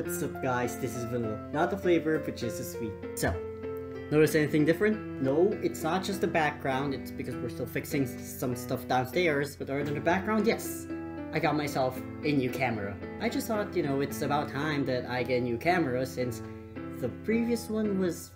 What's up guys, this is vanilla. Not the flavor, but just the sweet. So, notice anything different? No, it's not just the background, it's because we're still fixing some stuff downstairs. But other than the background, yes, I got myself a new camera. I just thought, it's about time that I get a new camera since the previous one was...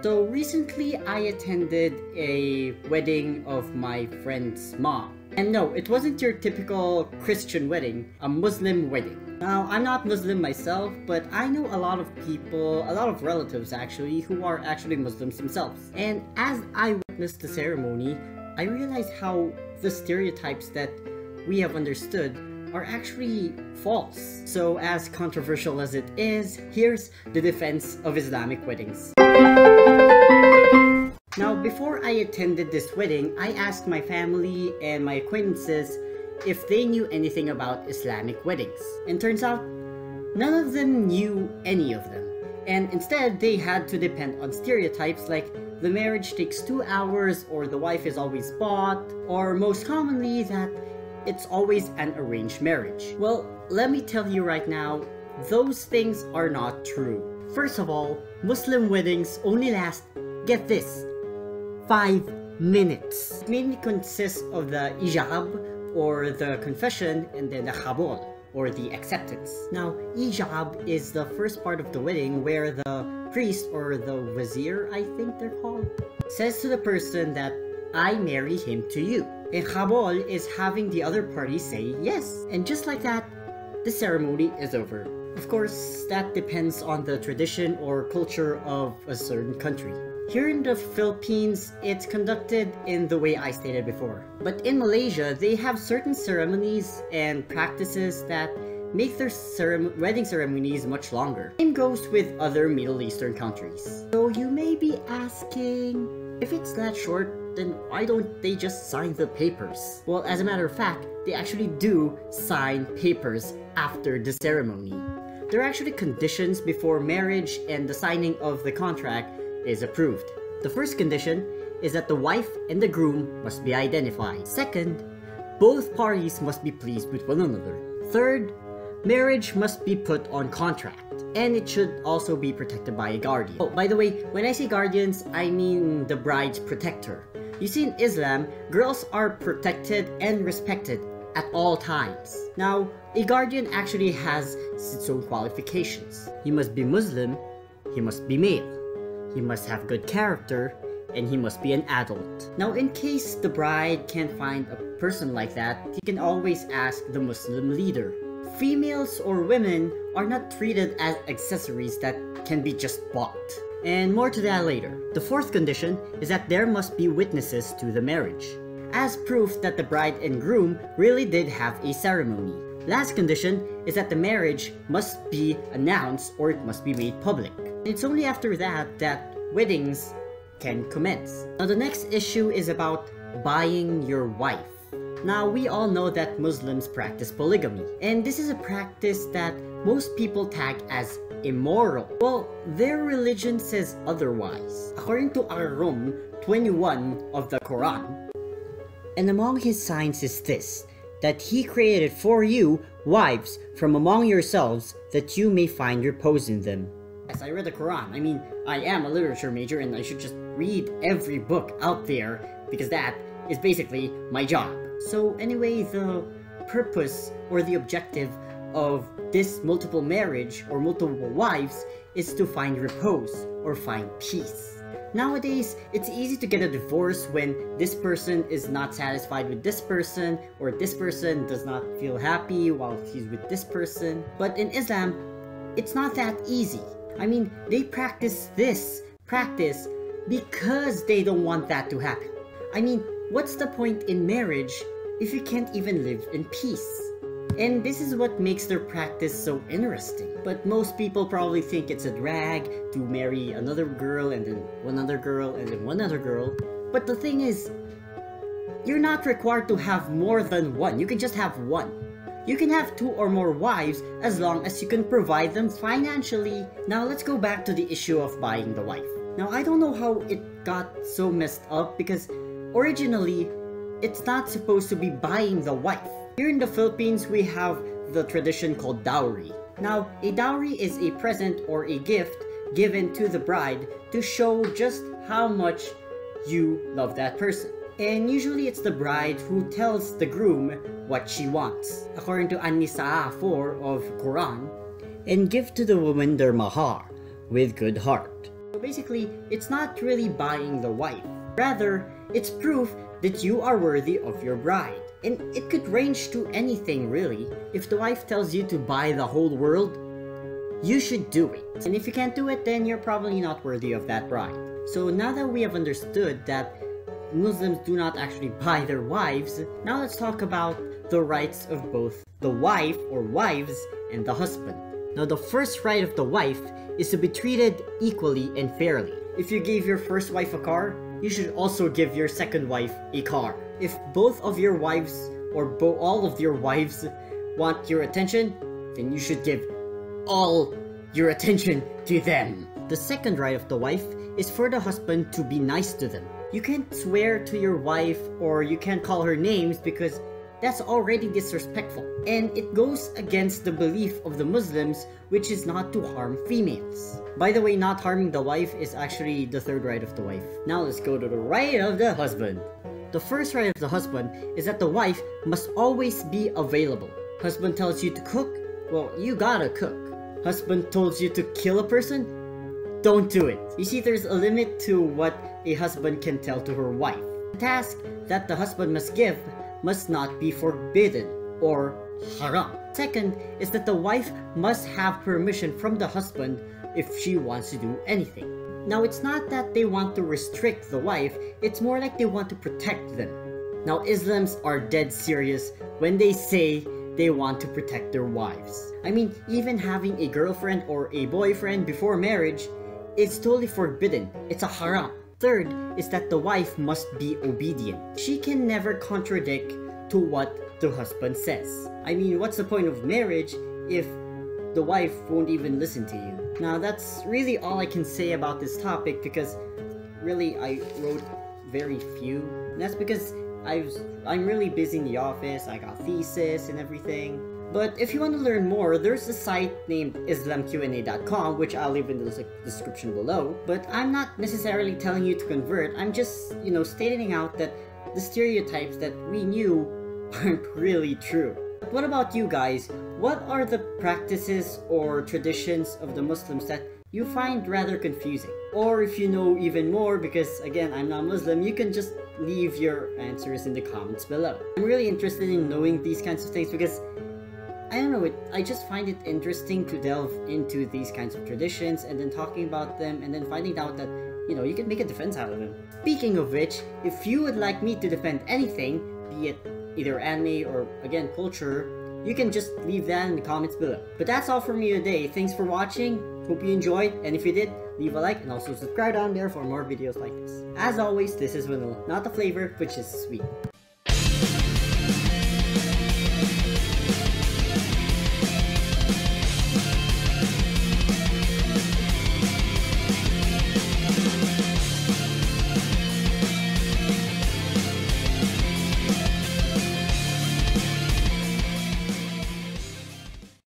So recently I attended a wedding of my friend's mom. And no, it wasn't your typical Christian wedding, a Muslim wedding. Now, I'm not Muslim myself, but I know a lot of people, a lot of relatives actually, who are actually Muslims themselves. And as I witnessed the ceremony, I realized how the stereotypes that we have understood are actually false. So as controversial as it is, here's the defense of Islamic weddings. Now, before I attended this wedding, I asked my family and my acquaintances if they knew anything about Islamic weddings. And turns out, none of them knew any of them. And instead, they had to depend on stereotypes like the marriage takes 2 hours, or the wife is always bought, or most commonly that it's always an arranged marriage. Well, let me tell you right now, those things are not true. First of all, Muslim weddings only last, get this, 5 minutes. It mainly consists of the ijab, or the confession, and then the khabul, or the acceptance. Now, ijab is the first part of the wedding where the priest, or the wazir, I think they're called, says to the person that, I marry him to you. And khabul is having the other party say yes. And just like that, the ceremony is over. Of course, that depends on the tradition or culture of a certain country. Here in the Philippines, it's conducted in the way I stated before. But in Malaysia, they have certain ceremonies and practices that make their wedding ceremonies much longer. Same goes with other Middle Eastern countries. So you may be asking, if it's that short, then why don't they just sign the papers? Well, as a matter of fact, they actually do sign papers after the ceremony. There are actually conditions before marriage and the signing of the contract is approved. The first condition is that the wife and the groom must be identified. Second, both parties must be pleased with one another. Third, marriage must be put on contract, and it should also be protected by a guardian. Oh, by the way, when I say guardians, I mean the bride's protector. You see, in Islam, girls are protected and respected at all times. Now, a guardian actually has its own qualifications. He must be Muslim, he must be male, he must have good character, and he must be an adult. Now, in case the bride can't find a person like that, he can always ask the Muslim leader. Females or women are not treated as accessories that can be just bought. And more to that later. The fourth condition is that there must be witnesses to the marriage, as proof that the bride and groom really did have a ceremony. Last condition is that the marriage must be announced or it must be made public. It's only after that that weddings can commence. Now, the next issue is about buying your wife. Now, we all know that Muslims practice polygamy, and this is a practice that most people tag as immoral. Well, their religion says otherwise. According to Ar-Rum 21 of the Quran, and among his signs is this, that he created for you wives from among yourselves, that you may find repose in them. Yes, I read the Quran. I mean, I am a literature major and I should just read every book out there because that is basically my job. So anyway, the purpose or the objective of this multiple marriage or multiple wives is to find repose or find peace. Nowadays, it's easy to get a divorce when this person is not satisfied with this person, or this person does not feel happy while he's with this person. But in Islam, it's not that easy. I mean, they practice this practice because they don't want that to happen. I mean, what's the point in marriage if you can't even live in peace? And this is what makes their practice so interesting. But most people probably think it's a drag to marry another girl and then one other girl and then one other girl. But the thing is, you're not required to have more than one. You can just have one. You can have 2 or more wives as long as you can provide them financially. Now let's go back to the issue of buying the wife. Now, I don't know how it got so messed up because originally, it's not supposed to be buying the wife. Here in the Philippines, we have the tradition called dowry. Now, a dowry is a present or a gift given to the bride to show just how much you love that person. And usually it's the bride who tells the groom what she wants. According to An-Nisa 4 of Quran, and give to the woman their mahar with good heart. So basically, it's not really buying the wife. Rather, it's proof that you are worthy of your bride. And it could range to anything really. If the wife tells you to buy the whole world, you should do it. And if you can't do it, then you're probably not worthy of that bride. So now that we have understood that Muslims do not actually buy their wives, now let's talk about the rights of both the wife or wives and the husband. Now the first right of the wife is to be treated equally and fairly. If you gave your first wife a car, you should also give your second wife a car. If both of your wives or all of your wives want your attention, then you should give all your attention to them. The second right of the wife is for the husband to be nice to them. You can't swear to your wife or you can't call her names because that's already disrespectful. And it goes against the belief of the Muslims, which is not to harm females. By the way, not harming the wife is actually the third right of the wife. Now let's go to the right of the husband. The first right of the husband is that the wife must always be available. Husband tells you to cook, well, you gotta cook. Husband tells you to kill a person, don't do it. You see, there's a limit to what a husband can tell to her wife. The task that the husband must give must not be forbidden or haram. Second is that the wife must have permission from the husband if she wants to do anything. Now, it's not that they want to restrict the wife, it's more like they want to protect them. Now, Islams are dead serious when they say they want to protect their wives. I mean, even having a girlfriend or a boyfriend before marriage, it's totally forbidden. It's a haram. Third is that the wife must be obedient. She can never contradict to what the husband says. I mean, what's the point of marriage if the wife won't even listen to you? Now, that's really all I can say about this topic because really I wrote very few. And that's because I'm really busy in the office, I got thesis and everything. But if you want to learn more, there's a site named islamqna.com, which I'll leave in the description below. But I'm not necessarily telling you to convert, I'm just, stating out that the stereotypes that we knew aren't really true. But what about you guys? What are the practices or traditions of the Muslims that you find rather confusing? Or if you know even more, because again, I'm not Muslim, you can just leave your answers in the comments below. I'm really interested in knowing these kinds of things because I don't know, I just find it interesting to delve into these kinds of traditions and then talking about them and then finding out that, you can make a defense out of them. Speaking of which, if you would like me to defend anything, be it either anime or, again, culture, you can just leave that in the comments below. But that's all from me today. Thanks for watching. Hope you enjoyed. And if you did, leave a like and also subscribe down there for more videos like this. As always, this is vanilla, not the flavor, which is sweet.